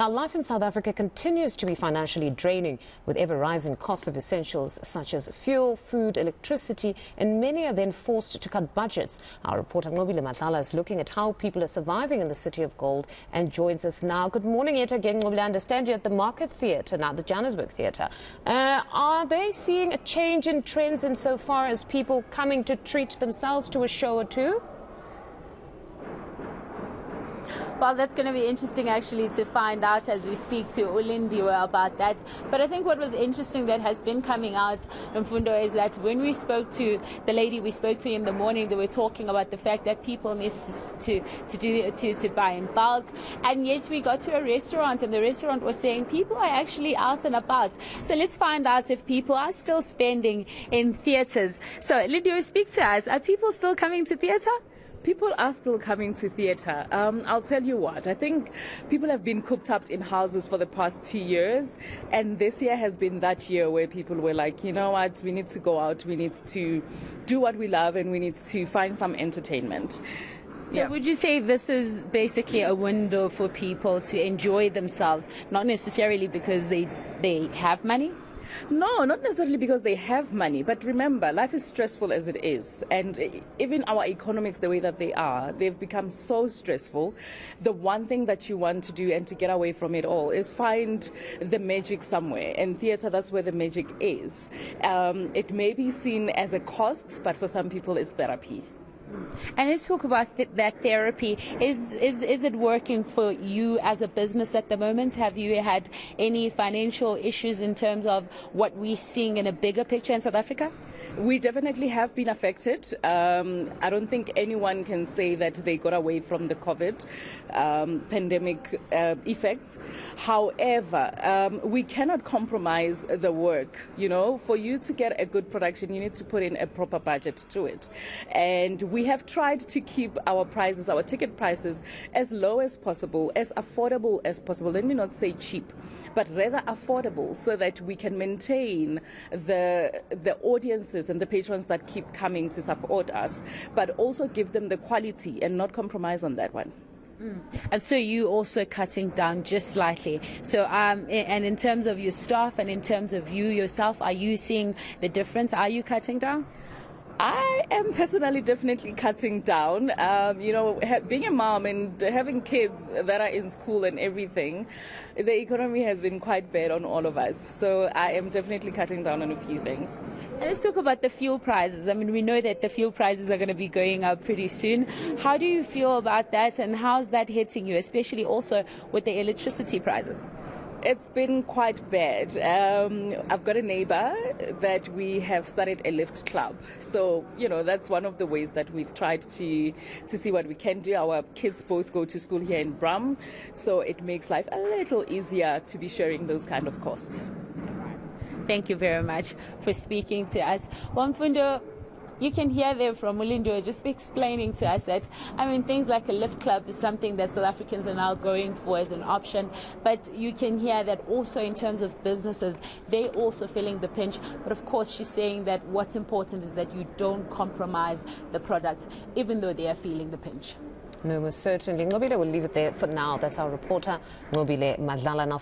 Now, life in South Africa continues to be financially draining, with ever-rising costs of essentials such as fuel, food, electricity, and many are then forced to cut budgets. Our reporter Madlala is looking at how people are surviving in the City of Gold and joins us now. Good morning, Eta. Again, I understand you at the Market Theatre, now the Johannesburg Theatre. Are they seeing a change in trends insofar as people coming to treat themselves to a show or two? Well, that's going to be interesting actually to find out as we speak to Ulindiwe about that. But I think what was interesting that has been coming out, Mfundo, is that when we spoke to the lady we spoke to in the morning, they were talking about the fact that people need to buy in bulk. And yet we got to a restaurant and the restaurant was saying people are actually out and about. So let's find out if people are still spending in theatres. So Ulindiwe, speak to us. Are people still coming to theatre? People are still coming to theatre. I'll tell you what, I think people have been cooped up in houses for the past 2 years, and this year has been that year where people were like, you know what, we need to go out, we need to do what we love, and we need to find some entertainment. So would you say this is basically a window for people to enjoy themselves, not necessarily because they have money? No, not necessarily because they have money, but remember, life is stressful as it is, and even our economics, the way that they are, they've become so stressful. The one thing that you want to do and to get away from it all is find the magic somewhere, and theatre, that's where the magic is. It may be seen as a cost, but for some people it's therapy. And let's talk about that therapy. Is it working for you as a business at the moment? Have you had any financial issues in terms of what we're seeing in a bigger picture in South Africa? We definitely have been affected. I don't think anyone can say that they got away from the COVID pandemic effects. However, we cannot compromise the work. You know, for you to get a good production, you need to put in a proper budget to it. And we have tried to keep our prices, our ticket prices, as low as possible, as affordable as possible. Let me not say cheap, but rather affordable, so that we can maintain the audiences and the patrons that keep coming to support us, but also give them the quality and not compromise on that one. And so you also cutting down just slightly. So and in terms of your staff and in terms of you yourself, are you seeing the difference? Are you cutting down? I am personally definitely cutting down. You know, being a mom and having kids that are in school and everything, the economy has been quite bad on all of us. So I am definitely cutting down on a few things. And let's talk about the fuel prices. I mean, we know that the fuel prices are going to be going up pretty soon. How do you feel about that, and how's that hitting you, especially also with the electricity prices? It's been quite bad. I've got a neighbor that we have started a lift club. So, you know, that's one of the ways that we've tried to see what we can do. Our kids both go to school here in Brum, so it makes life a little easier to be sharing those kind of costs. Thank you very much for speaking to us. Mfundo, you can hear there from Ulindiwe just explaining to us that, I mean, things like a lift club is something that South Africans are now going for as an option. But you can hear that also in terms of businesses, they're also feeling the pinch. But of course, she's saying that what's important is that you don't compromise the product, even though they are feeling the pinch. No, most certainly. Ngobile will leave it there for now. That's our reporter, Madlala.